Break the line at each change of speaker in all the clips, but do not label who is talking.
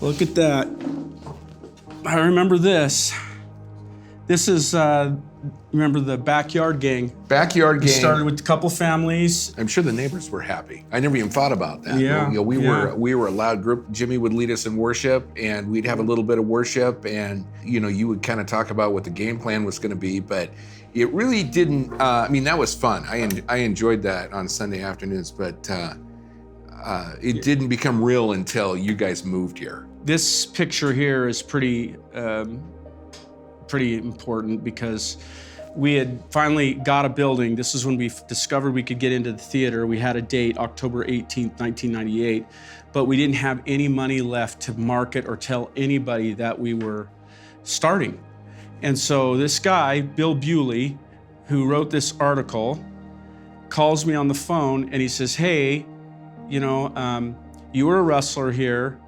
Look at that. I remember this. This is, remember the backyard gang?
Backyard gang.
We started with a couple families.
I'm sure the neighbors were happy. I never even thought about that.
Yeah,
You know, we were a loud group. Jimmy would lead us in worship, and we'd have a little bit of worship, and you know, you would kind of talk about what the game plan was going to be, but it really didn't. I mean, that was fun. I enjoyed that on Sunday afternoons, but it didn't become real until you guys moved here.
This picture here is pretty important because we had finally got a building. This is when we discovered we could get into the theater. We had a date, October 18th, 1998, but we didn't have any money left to market or tell anybody that we were starting. And so this guy, Bill Bewley, who wrote this article, calls me on the phone and he says, hey, you know, you were a wrestler here,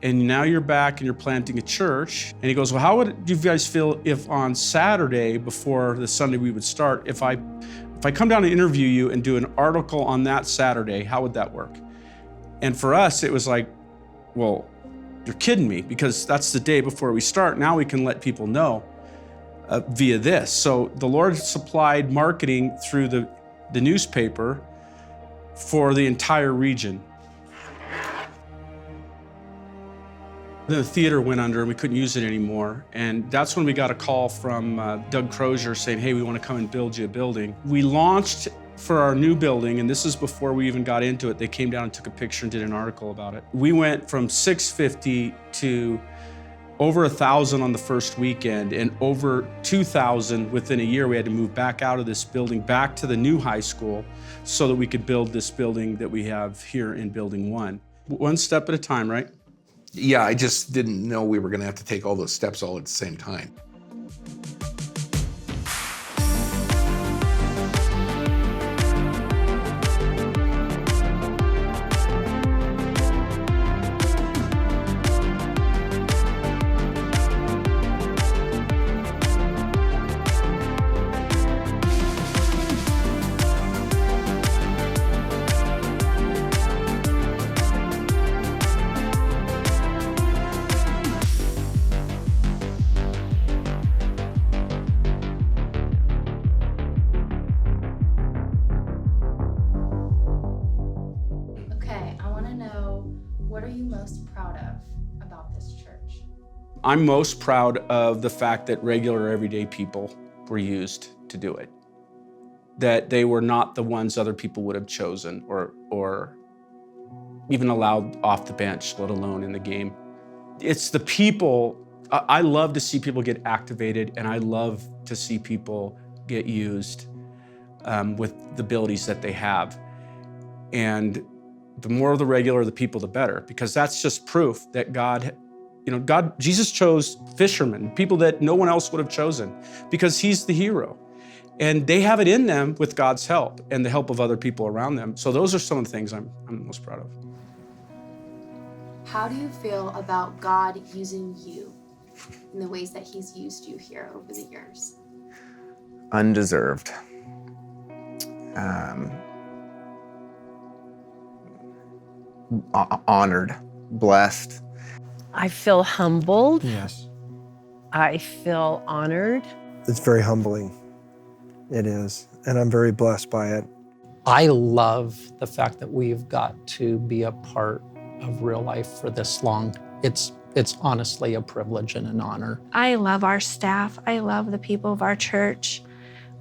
and now you're back and you're planting a church. And he goes, well, how would you guys feel if on Saturday before the Sunday we would start, if I come down and interview you and do an article on that Saturday, how would that work? And for us, it was like, well, you're kidding me, because that's the day before we start. Now we can let people know via this. So the Lord supplied marketing through the newspaper for the entire region. The theater went under and we couldn't use it anymore. And that's when we got a call from Doug Crozier saying, hey, we want to come and build you a building. We launched for our new building, and this is before we even got into it. They came down and took a picture and did an article about it. We went from 650 to over 1,000 on the first weekend, and over 2,000 within a year. We had to move back out of this building, back to the new high school, so that we could build this building that we have here in Building 1. One step at a time, right?
Yeah, I just didn't know we were going to have to take all those steps all at the same time.
What are you most proud of about this church?
I'm most proud of the fact that regular, everyday people were used to do it. That they were not the ones other people would have chosen or even allowed off the bench, let alone in the game. It's the people. I love to see people get activated, and I love to see people get used with the abilities that they have. And the more the regular the people, the better, because that's just proof that Jesus chose fishermen, people that no one else would have chosen, because he's the hero. And they have it in them with God's help and the help of other people around them. So those are some of the things I'm most proud of.
How do you feel about God using you in the ways that he's used you here over the years?
Undeserved. Honored, blessed.
I feel humbled.
Yes.
I feel honored.
It's very humbling. It is. And I'm very blessed by it.
I love the fact that we've got to be a part of Real Life for this long. It's honestly a privilege and an honor.
I love our staff. I love the people of our church.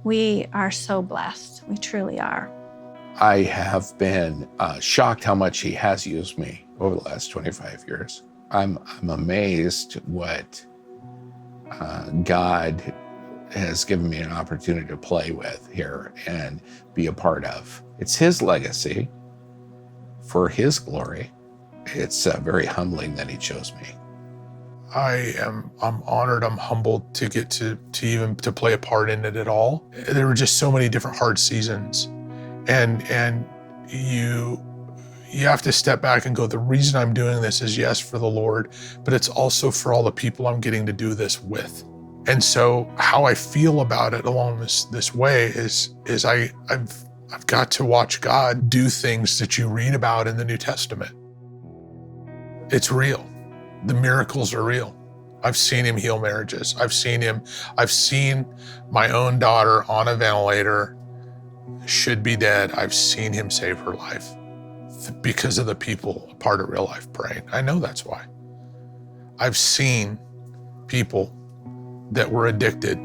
We are so blessed. We truly are.
I have been shocked how much he has used me over the last 25 years. I'm amazed what God has given me an opportunity to play with here and be a part of. It's his legacy for his glory. It's very humbling that he chose me.
I'm honored, I'm humbled to get to even to play a part in it at all. There were just so many different hard seasons. And you have to step back and go, the reason I'm doing this is, yes, for the Lord, but it's also for all the people I'm getting to do this with. And so how I feel about it along this way is I've got to watch God do things that you read about in the New Testament. It's real. The miracles are real. I've seen him heal marriages. I've seen my own daughter on a ventilator, should be dead. I've seen him save her life because of the people a part of Real Life praying. I know that's why. I've seen people that were addicted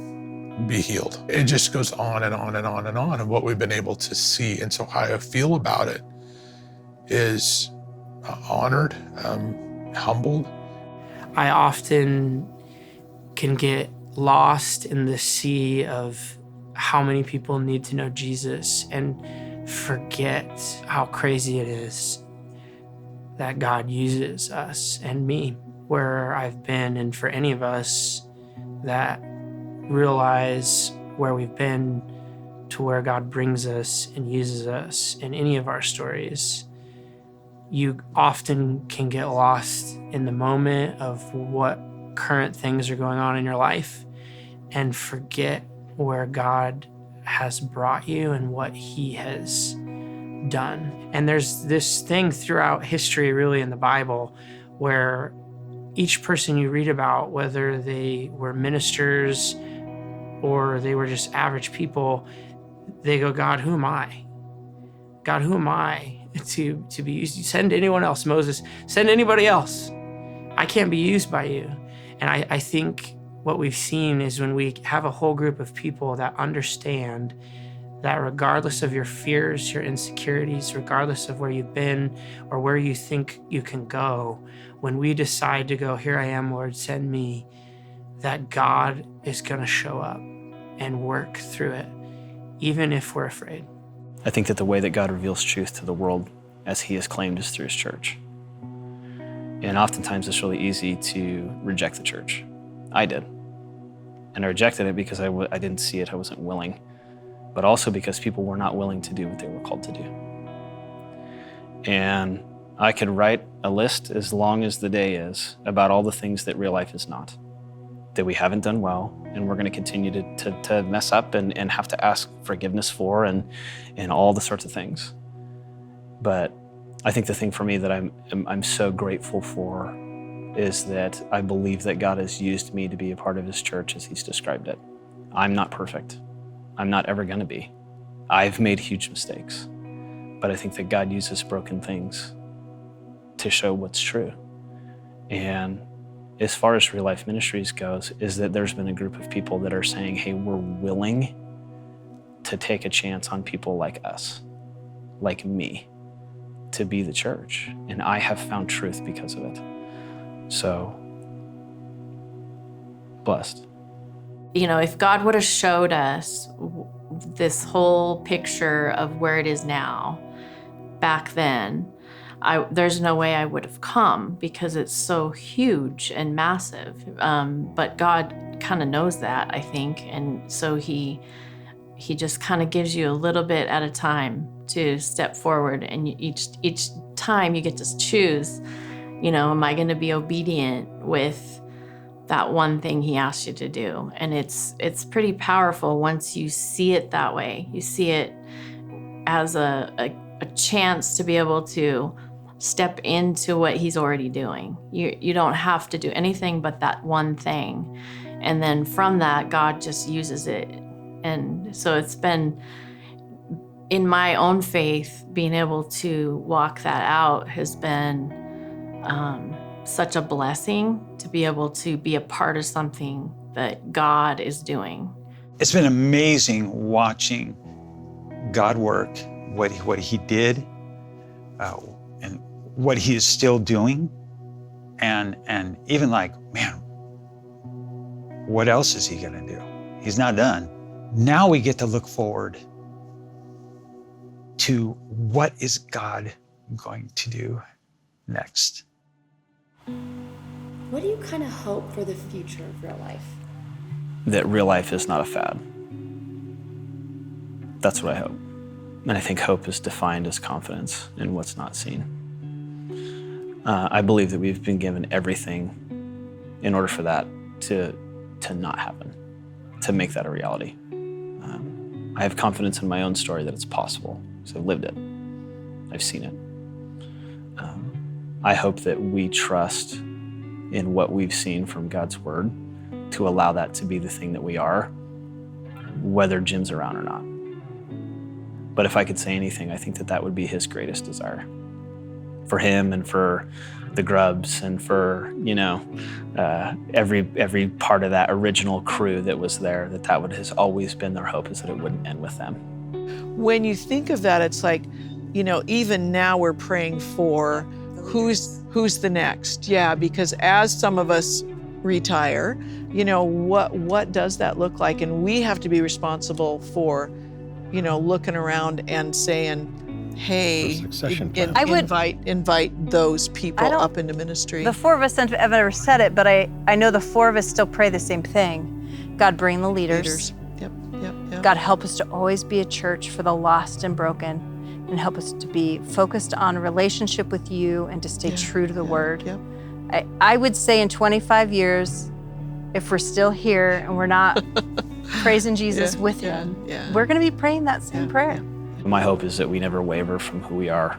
be healed. It just goes on and on and on and on, and what we've been able to see. And so how I feel about it is honored, humbled.
I often can get lost in the sea of how many people need to know Jesus and forget how crazy it is that God uses us and me where I've been, and for any of us that realize where we've been to where God brings us and uses us in any of our stories. You often can get lost in the moment of what current things are going on in your life and forget where God has brought you and what he has done. And there's this thing throughout history, really, in the Bible, where each person you read about, whether they were ministers or they were just average people, they go, God, who am I? God, who am I to be used? You send anyone else, Moses, send anybody else. I can't be used by you. And I think what we've seen is when we have a whole group of people that understand that regardless of your fears, your insecurities, regardless of where you've been or where you think you can go, when we decide to go, here I am, Lord, send me, that God is going to show up and work through it, even if we're afraid.
I think that the way that God reveals truth to the world as he has claimed is through his church. And oftentimes it's really easy to reject the church. I did. And I rejected it because I didn't see it, I wasn't willing, but also because people were not willing to do what they were called to do. And I could write a list as long as the day is about all the things that Real Life is not, that we haven't done well, and we're going to continue to mess up and have to ask forgiveness for and all the sorts of things. But I think the thing for me that I'm so grateful for is that I believe that God has used me to be a part of his church as he's described it. I'm not perfect. I'm not ever going to be. I've made huge mistakes. But I think that God uses broken things to show what's true. And as far as Real Life Ministries goes, is that there's been a group of people that are saying, hey, we're willing to take a chance on people like us, like me, to be the church. And I have found truth because of it. So, blessed.
You know, if God would have showed us this whole picture of where it is now, back then, there's no way I would have come because it's so huge and massive. But God kind of knows that, I think. And so he just kind of gives you a little bit at a time to step forward. And each time you get to choose, you know, am I going to be obedient with that one thing he asked you to do? And it's pretty powerful once you see it that way. You see it as a chance to be able to step into what he's already doing. You don't have to do anything but that one thing. And then from that, God just uses it. And so it's been, in my own faith, being able to walk that out has been such a blessing to be able to be a part of something that God is doing.
It's been amazing watching God work, what he did, and what he is still doing, and even like, man, what else is he gonna do? He's not done. Now we get to look forward to what is God going to do next.
What do you kind of hope for the future of Real Life?
That Real Life is not a fad. That's what I hope. And I think hope is defined as confidence in what's not seen. I believe that we've been given everything in order for that to not happen, to make that a reality. I have confidence in my own story that it's possible, because I've lived it. I've seen it. I hope that we trust in what we've seen from God's word to allow that to be the thing that we are, whether Jim's around or not. But if I could say anything, I think that that would be his greatest desire. For him and for the Grubbs and for, every part of that original crew that was there, that has always been their hope, is that it wouldn't end with them.
When you think of that, it's like, even now we're praying for who's the next? Yeah, because as some of us retire, what does that look like? And we have to be responsible for, looking around and saying, hey, invite those people up into ministry.
The four of us have ever said it, but I know the four of us still pray the same thing. God, bring the leaders.
Yep.
God, help us to always be a church for the lost and broken, and help us to be focused on a relationship with you and to stay true to the word.
Yep.
I would say in 25 years, if we're still here and we're not praising Jesus with him, we're going to be praying that same prayer.
My hope is that we never waver from who we are,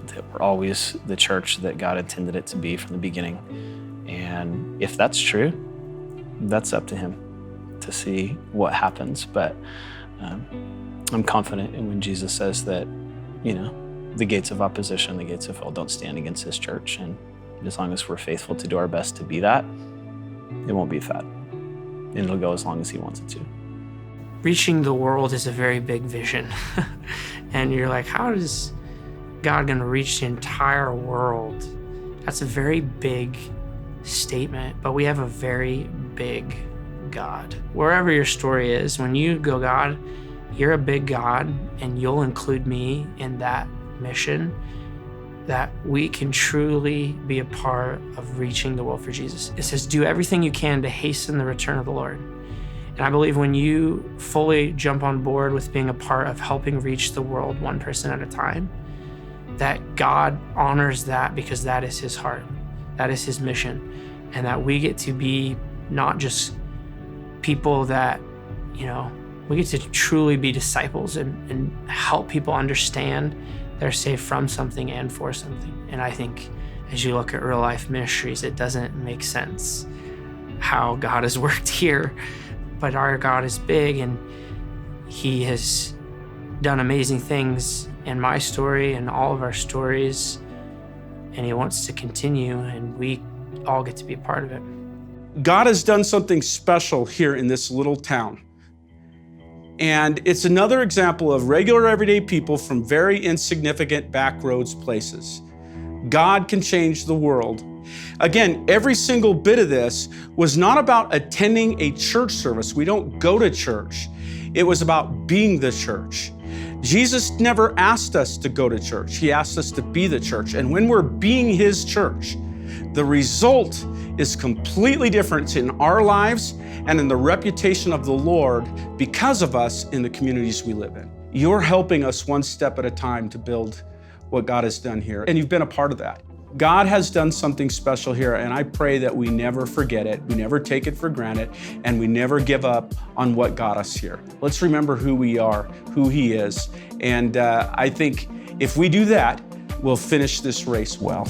that we're always the church that God intended it to be from the beginning. And if that's true, that's up to him to see what happens. But I'm confident in when Jesus says that, the gates of opposition, the gates of hell don't stand against his church. And as long as we're faithful to do our best to be that, it won't be a fad. And it'll go as long as he wants it to.
Reaching the world is a very big vision. And you're like, how is God going to reach the entire world? That's a very big statement, but we have a very big God. Wherever your story is, when you go, God, you're a big God, and you'll include me in that mission, that we can truly be a part of reaching the world for Jesus. It says, do everything you can to hasten the return of the Lord. And I believe when you fully jump on board with being a part of helping reach the world one person at a time, that God honors that, because that is his heart, that is his mission, and that we get to be not just people that, we get to truly be disciples and help people understand they're saved from something and for something. And I think as you look at Real Life Ministries, it doesn't make sense how God has worked here. But our God is big, and he has done amazing things in my story and all of our stories, and he wants to continue, and we all get to be a part of it.
God has done something special here in this little town. And it's another example of regular everyday people from very insignificant backroads places. God can change the world. Again, every single bit of this was not about attending a church service. We don't go to church. It was about being the church. Jesus never asked us to go to church. He asked us to be the church. And when we're being his church, the result is completely different in our lives and in the reputation of the Lord because of us in the communities we live in. You're helping us one step at a time to build what God has done here, and you've been a part of that. God has done something special here, and I pray that we never forget it, we never take it for granted, and we never give up on what got us here. Let's remember who we are, who he is, and I think if we do that, we'll finish this race well.